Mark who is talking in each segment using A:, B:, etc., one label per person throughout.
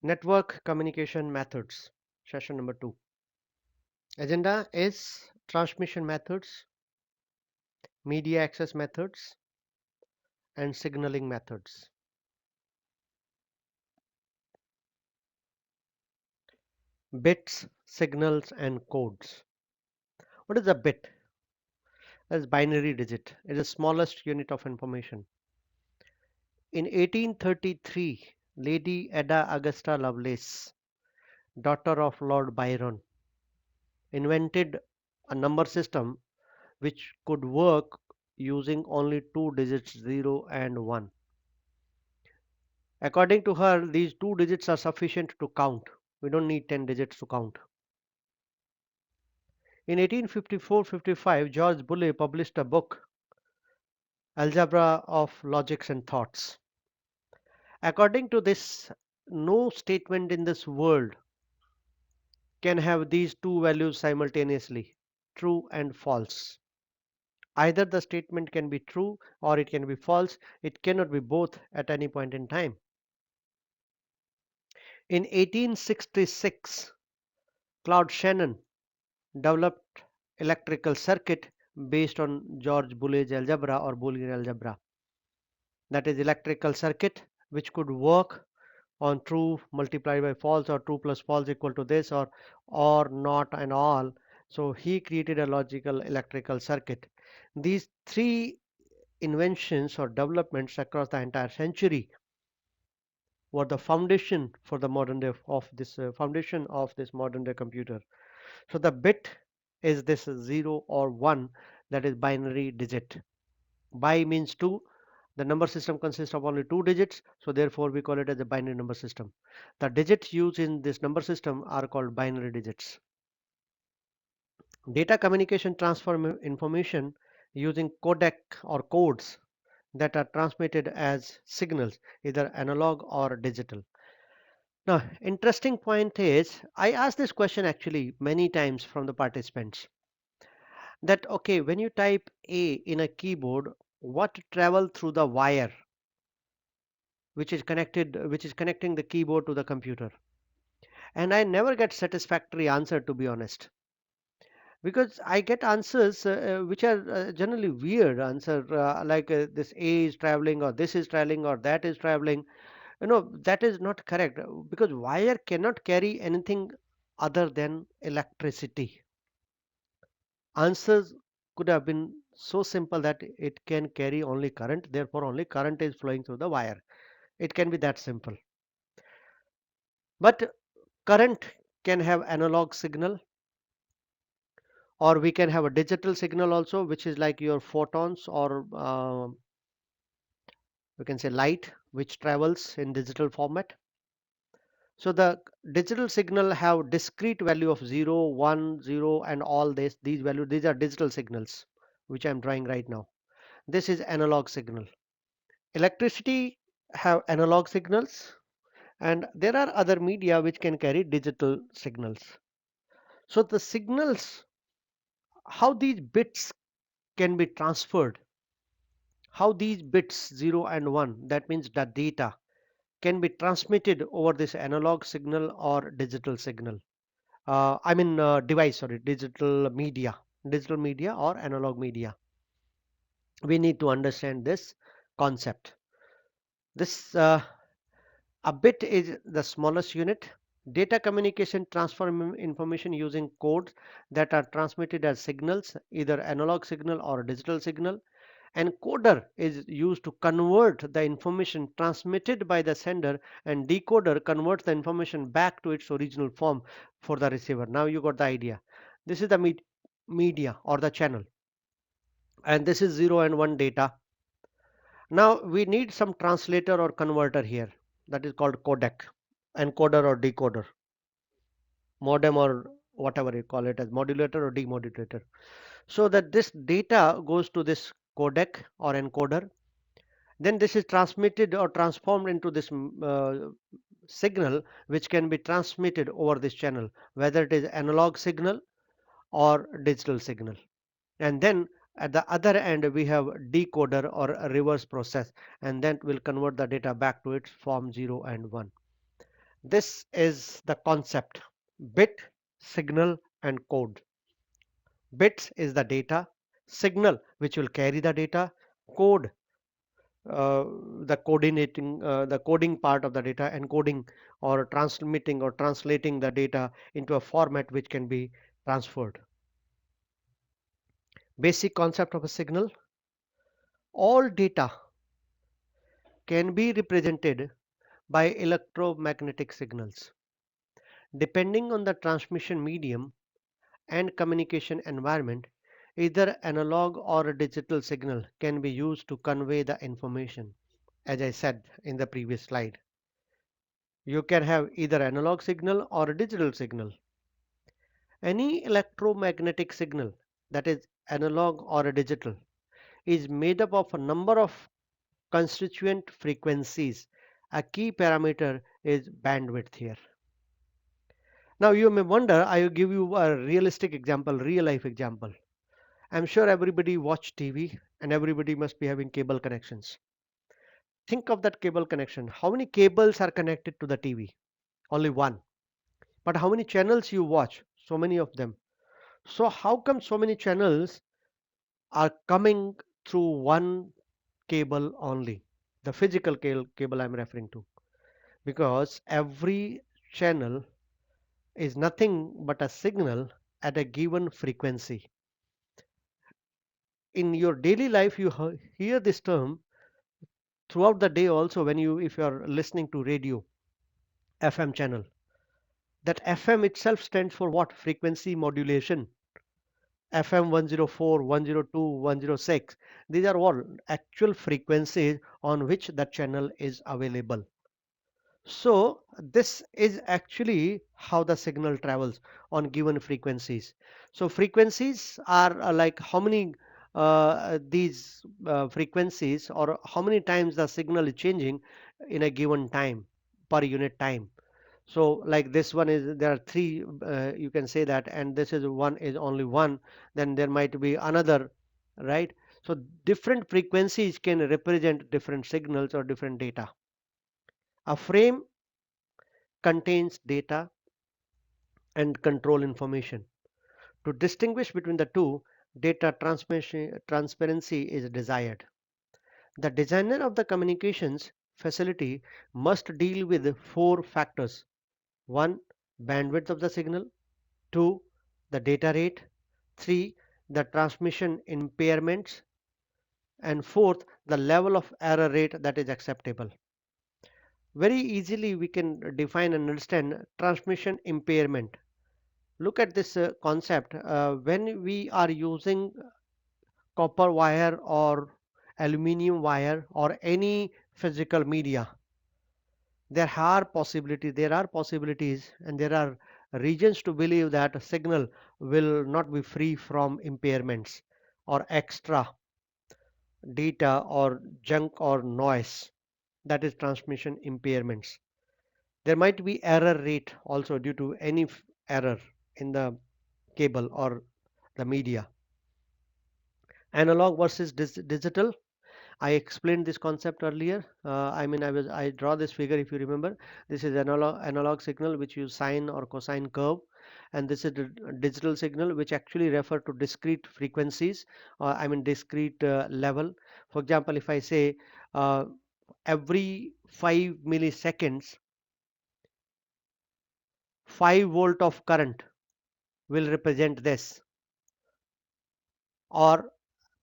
A: Network communication methods, session number 2. Agenda is transmission methods, media access methods, and signaling methods. Bits, signals, and codes. What is a bit? That's binary digit. It is the smallest unit of information. In 1833, Lady Ada Augusta Lovelace, daughter of Lord Byron, invented a number system which could work using only two digits 0 and 1. According to her, these two digits are sufficient to count. We don't need 10 digits to count. In 1854-55, George Boole published a book, Algebra of Logics and Thoughts. According to this, no statement in this world can have these two values simultaneously, true and false. Either the statement can be true or it can be false. It cannot be both at any point in time. In 1866, Claude Shannon developed electrical circuit based on George Boole's algebra or Boolean algebra. That is electrical circuit which could work on true multiplied by false or true plus false equal to this or not and all. So he created a logical electrical circuit. These three inventions or developments across the entire century were the foundation for the modern day of this foundation of this modern day computer. So the bit is this 0 or 1, that is binary digit. Bi means 2. The number system consists of only two digits, so therefore we call it as a binary number system. The digits used in this number system are called binary digits. Data communication transfer information using codec or codes that are transmitted as signals, either analog or digital. Now, interesting point is, I asked this question actually many times from the participants, that okay, when you type A in a keyboard, what travel through the wire which is connecting the keyboard to the computer? And I never get satisfactory answer, to be honest, because I get answers which are generally weird answer, like this A is traveling or this is traveling or that is traveling. That is not correct, because wire cannot carry anything other than electricity. Answers could have been so simple that it can carry only current, therefore only current is flowing through the wire. It can be that simple. But current can have analog signal, or we can have a digital signal also, which is like your photons, or we can say light, which travels in digital format. So the digital signal have discrete value of 0, 1, 0, and all these values. These are digital signals which I'm drawing right now. This is analog signal. Electricity have analog signals, and there are other media which can carry digital signals. So the signals, how these bits can be transferred, how these bits 0 and 1, that means the data, can be transmitted over this analog signal or digital signal. I mean device, sorry, digital media or analog media. We need to understand this concept. This A bit is the smallest unit. Data communication transfer information using codes that are transmitted as signals, either analog signal or digital signal. Encoder is used to convert the information transmitted by the sender, and decoder converts the information back to its original form for the receiver. Now you got the idea. This is the media or the channel, and this is 0 and 1 data. Now we need some translator or converter here, that is called codec, encoder or decoder, modem or whatever you call it, as modulator or demodulator. So that this data goes to this codec or encoder. Then this is transmitted or transformed into this signal, which can be transmitted over this channel, whether it is analog signal or digital signal. And then at the other end we have decoder or a reverse process, and then will convert the data back to its form 0 and 1. This is the concept: bit, signal, and code. Bits is the data, signal which will carry the data, code, uh, the coding part of the data, encoding or transmitting or translating the data into a format which can be transferred. Basic concept of a signal: all data can be represented by electromagnetic signals. Depending on the transmission medium and communication environment, either analog or a digital signal can be used to convey the information. As I said in the previous slide, you can have either analog signal or a digital signal. Any electromagnetic signal, that is analog or a digital, is made up of a number of constituent frequencies. A key parameter is bandwidth here. Now you may wonder, I will give you a realistic example, real life example. I'm sure everybody watch TV and everybody must be having cable connections. Think of that cable connection. How many cables are connected to the TV? Only one. But how many channels you watch? So many of them. So how come so many channels are coming through one cable only? The physical cable I'm referring to. Because every channel is nothing but a signal at a given frequency. In your daily life, you hear this term throughout the day also when you if you are listening to radio FM channel. That FM itself stands for what? Frequency modulation. FM 104, 102, 106. These are all actual frequencies on which that channel is available. So this is actually how the signal travels on given frequencies. So frequencies are like how many these frequencies or how many times the signal is changing in a given time per unit time. So like this one is there are three, you can say that, and this is one is only one, then there might be another, right? So different frequencies can represent different signals or different data. A frame contains data and control information. To distinguish between the two, data transmission transparency is desired. The designer of the communications facility must deal with four factors. One, bandwidth of the signal. Two, the data rate. Three, the transmission impairments. And fourth, the level of error rate that is acceptable. Very easily we can define and understand transmission impairment. Look at this concept. When we are using copper wire or aluminum wire or any physical media, there are possibilities and there are reasons to believe that a signal will not be free from impairments or extra data or junk or noise, that is transmission impairments. There might be error rate also due to any error in the cable or the media. Analog versus digital. I explained this concept earlier. I draw this figure if you remember. This is analog signal which use sine or cosine curve, and this is the digital signal which actually refer to discrete frequencies, discrete level. For example, if I say every 5 milliseconds 5 volt of current will represent this, or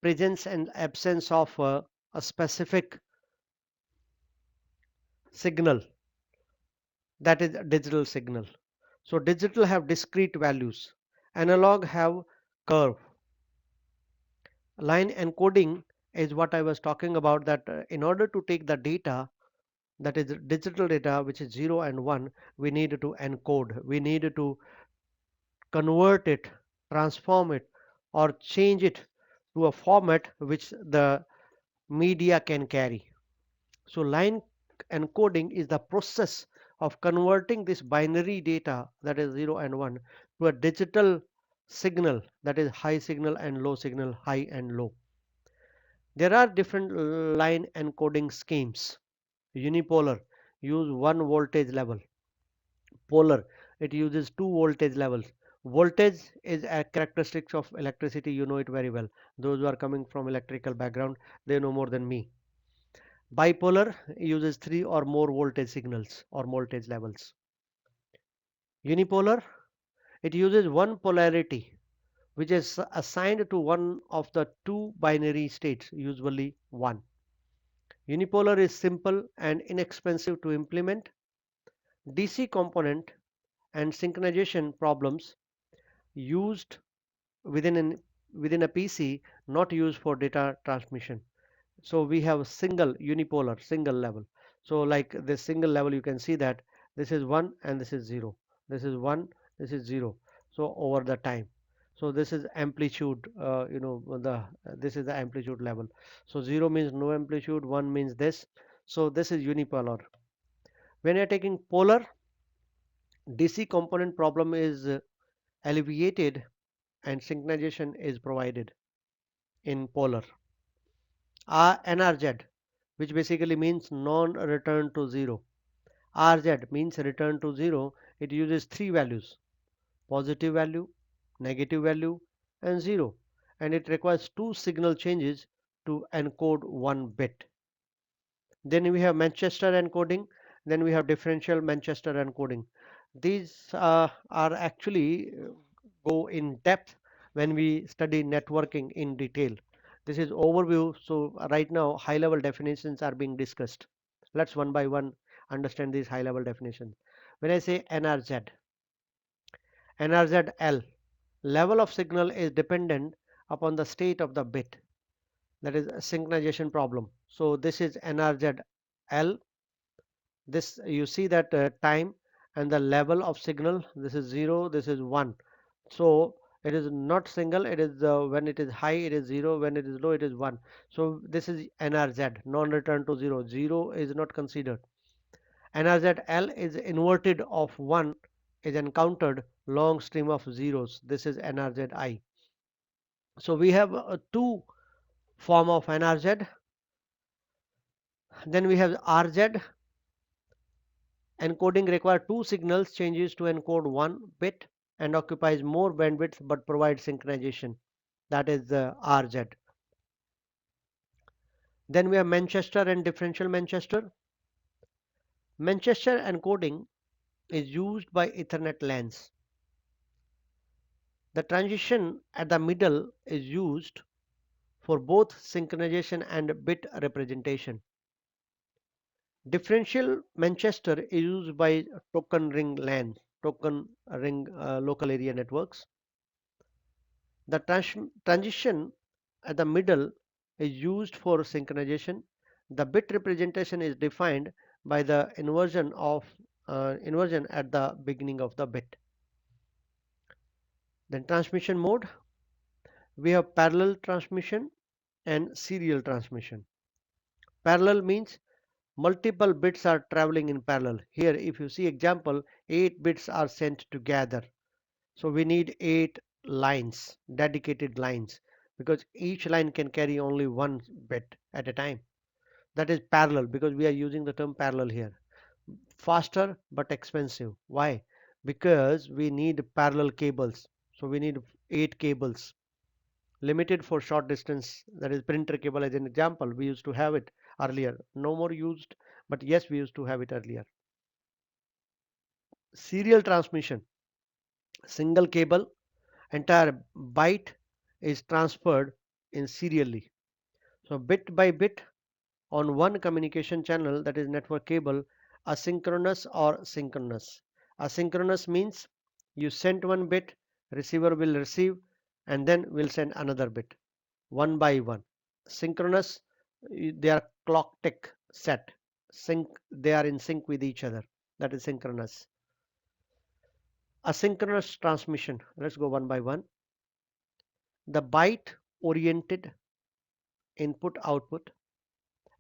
A: presence and absence of a specific signal, that is a digital signal. So digital have discrete values, analog have curve. Line encoding is what I was talking about, that in order to take the data, that is digital data which is 0 and 1, we need to encode, we need to convert it, transform it, or change it to a format which the media can carry. So line encoding is the process of converting this binary data, that is 0 and 1, to a digital signal, that is high signal and low signal, high and low. There are different line encoding schemes. Unipolar use one voltage level. Polar, it uses two voltage levels. Voltage is a characteristic of electricity, you know it very well. Those who are coming from electrical background, they know more than me. Bipolar uses three or more voltage signals or voltage levels. Unipolar, it uses one polarity which is assigned to one of the two binary states, usually 1. Unipolar is simple and inexpensive to implement. DC component and synchronization problems used within within a PC, not used for data transmission. So we have a single unipolar single level. So like this single level, you can see that this is 1 and this is 0. This is 1, this is 0. So over the time. So this is amplitude, this is the amplitude level. So 0 means no amplitude, 1 means this. So this is unipolar. When you're taking polar, DC component problem is alleviated and synchronization is provided in polar. NRZ, which basically means non-return to zero. RZ means return to zero. It uses three values: positive value, negative value, and zero. And it requires two signal changes to encode one bit. Then we have Manchester encoding. Then we have differential Manchester encoding. These are actually go in depth when we study networking in detail. This is overview. So right now high level definitions are being discussed. Let's one by one understand these high level definitions. When I say NRZ, NRZL, level of signal is dependent upon the state of the bit. That is a synchronization problem. So this is NRZL. This you see that time and the level of signal. This is 0, this is 1. So it is not single, it is when it is high it is 0, when it is low it is 1. So this is NRZ, non-return to 0. 0 is not considered. NRZL is inverted of 1 is encountered long stream of zeros. This is NRZI. So we have two form of NRZ. Then we have RZ. Encoding requires two signals changes to encode one bit and occupies more bandwidth but provides synchronization. That is the RZ. Then we have Manchester and differential Manchester. Manchester encoding is used by Ethernet LANs. The transition at the middle is used for both synchronization and bit representation. Differential Manchester is used by token ring LAN, token ring local area networks. The transition at the middle is used for synchronization. The bit representation is defined by the inversion at the beginning of the bit. Then transmission mode, we have parallel transmission and serial transmission. Parallel means multiple bits are traveling in parallel. Here if you see example, 8 bits are sent together. So we need 8 lines, dedicated lines, because each line can carry only one bit at a time. That is parallel, because we are using the term parallel here. Faster but expensive. Why? Because we need parallel cables. So we need 8 cables. Limited for short distance, that is printer cable as an example. We used to have it earlier. No more used, but yes, we used to have it earlier. Serial transmission. Single cable, entire byte is transferred in serially. So bit by bit on one communication channel, that is network cable, asynchronous or synchronous. Asynchronous means you send one bit, receiver will receive and then will send another bit one by one. Synchronous, they are clock tick set. They are in sync with each other. That is synchronous. Asynchronous transmission. Let's go one by one. The byte oriented input output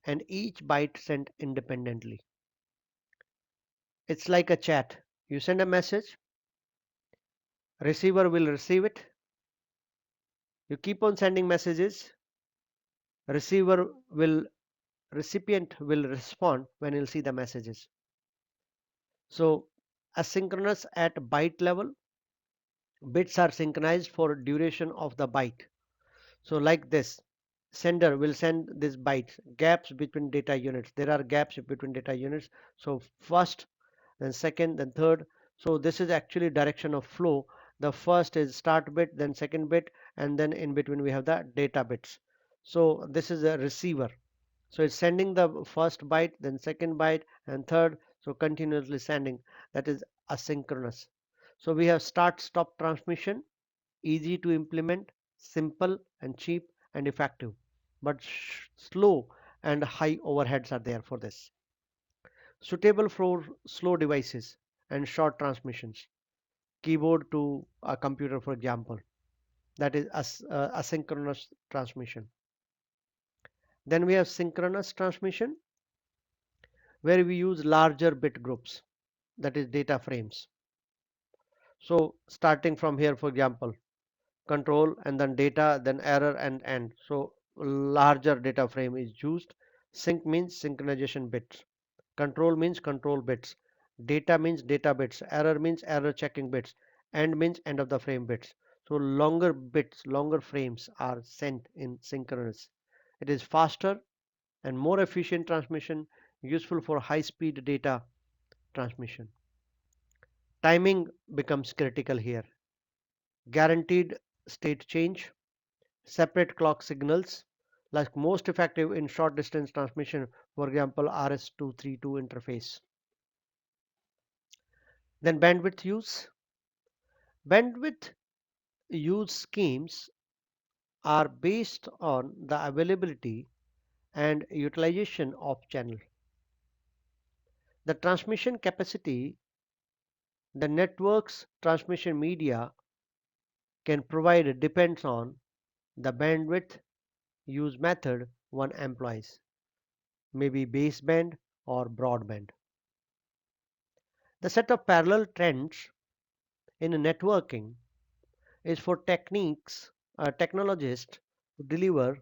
A: and each byte sent independently. It's like a chat. You send a message, receiver will receive it. You keep on sending messages, recipient will respond when he'll see the messages. So asynchronous at byte level. Bits are synchronized for duration of the byte. So like this, sender will send this bytes, gaps between data units. There are gaps between data units. So first, then second, then third. So this is actually direction of flow. The first is start bit, then second bit, and then in between we have the data bits. So this is a receiver. So it's sending the first byte, then second byte, and third. So continuously sending. That is asynchronous. So we have start stop transmission, easy to implement, simple and cheap and effective, but slow and high overheads are there for this. Suitable for slow devices and short transmissions, keyboard to a computer, for example. That is asynchronous transmission. Then we have synchronous transmission, where we use larger bit groups, that is data frames. So starting from here, for example, control and then data, then error and end. So larger data frame is used. Sync means synchronization bits. Control means control bits. Data means data bits. Error means error checking bits. End means end of the frame bits. So longer bits, longer frames are sent in synchronous. It is faster and more efficient transmission, useful for high speed data transmission. Timing becomes critical here. Guaranteed state change, separate clock signals, like most effective in short distance transmission, for example RS-232 interface. Then bandwidth use. Bandwidth use schemes are based on the availability and utilization of channel. The transmission capacity the network's transmission media can provide depends on the bandwidth use method one employs, maybe baseband or broadband. The set of parallel trends in networking is for technologists to deliver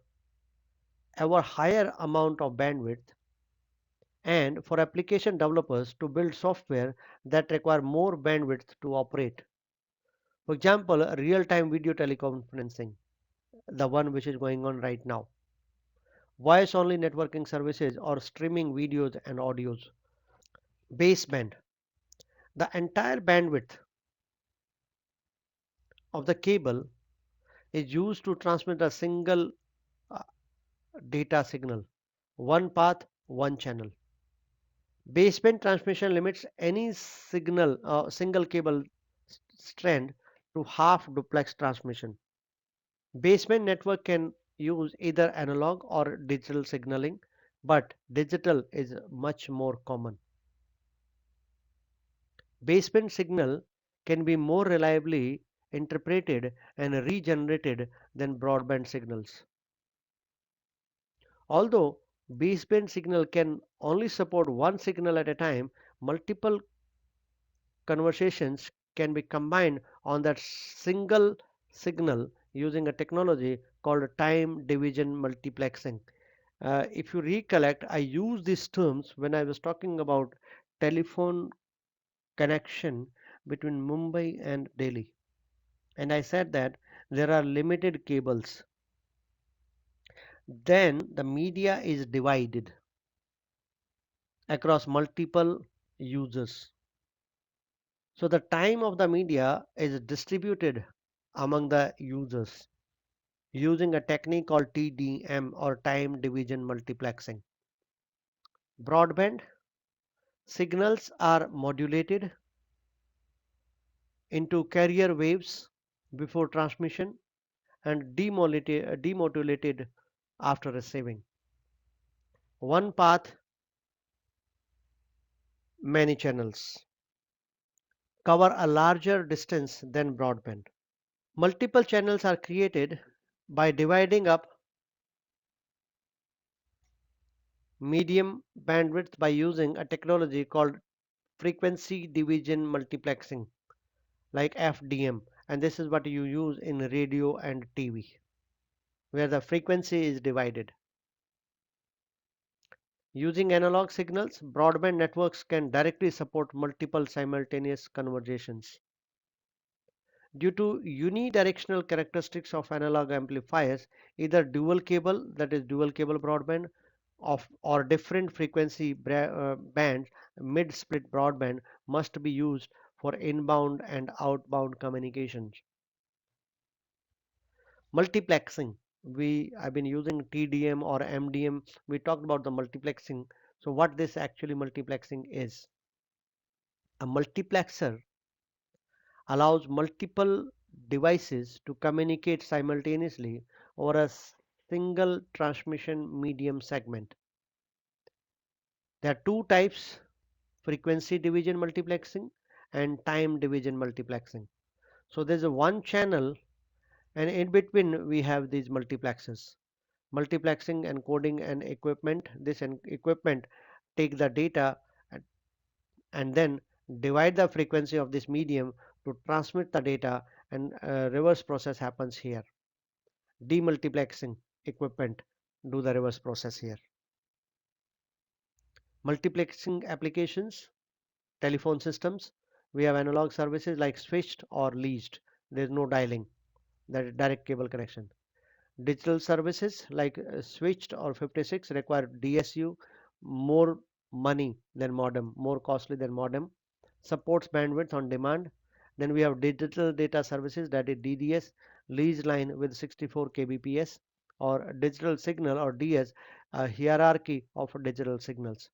A: ever higher amount of bandwidth and for application developers to build software that require more bandwidth to operate. For example, real-time video teleconferencing, the one which is going on right now, voice-only networking services or streaming videos and audios. Baseband, the entire bandwidth of the cable is used to transmit a single uh, data signal, one path, one channel. Baseband transmission limits any single cable strand to half duplex transmission. Baseband network can use either analog or digital signaling, but digital is much more common. Baseband signal can be more reliably interpreted and regenerated than broadband signals. Although baseband signal can only support one signal at a time, multiple conversations can be combined on that single signal using a technology called time division multiplexing. If you recollect, I used these terms when I was talking about telephone connection between Mumbai and Delhi. And I said that there are limited cables. Then the media is divided across multiple users. So the time of the media is distributed among the users using a technique called TDM or time division multiplexing. Broadband signals are modulated into carrier waves before transmission and demodulated after receiving. One path, many channels, cover a larger distance than broadband. Multiple channels are created by dividing up medium bandwidth by using a technology called frequency division multiplexing, like FDM, and this is what you use in radio and TV, where the frequency is divided. Using analog signals, broadband networks can directly support multiple simultaneous conversations. Due to unidirectional characteristics of analog amplifiers, either dual cable, that is dual cable broadband, or different frequency bands, mid-split broadband must be used for inbound and outbound communications. Multiplexing. I've been using TDM or MDM. We talked about the multiplexing. So what this actually multiplexing is? A multiplexer allows multiple devices to communicate simultaneously over a single transmission medium segment. There are two types: frequency division multiplexing and time division multiplexing. So there's a one channel, and in between we have these multiplexers. Multiplexing, encoding, and equipment. This equipment take the data and then divide the frequency of this medium to transmit the data, and reverse process happens here. Demultiplexing equipment do the reverse process here. Multiplexing applications, telephone systems. We have analog services like switched or leased. There is no dialing, that is direct cable connection. Digital services like switched or 56 require DSU, more money than modem, more costly than modem, supports bandwidth on demand. Then we have digital data services, that is DDS, leased line with 64 kbps, or digital signal or DS, a hierarchy of digital signals.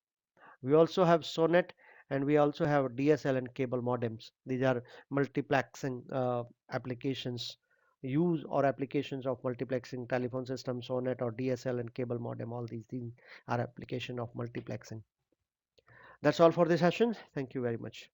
A: We also have SONET, and we also have DSL and cable modems. These are multiplexing applications, use or applications of multiplexing: telephone system, SONET, or DSL and cable modem. All these things are application of multiplexing. That's all for this session. Thank you very much.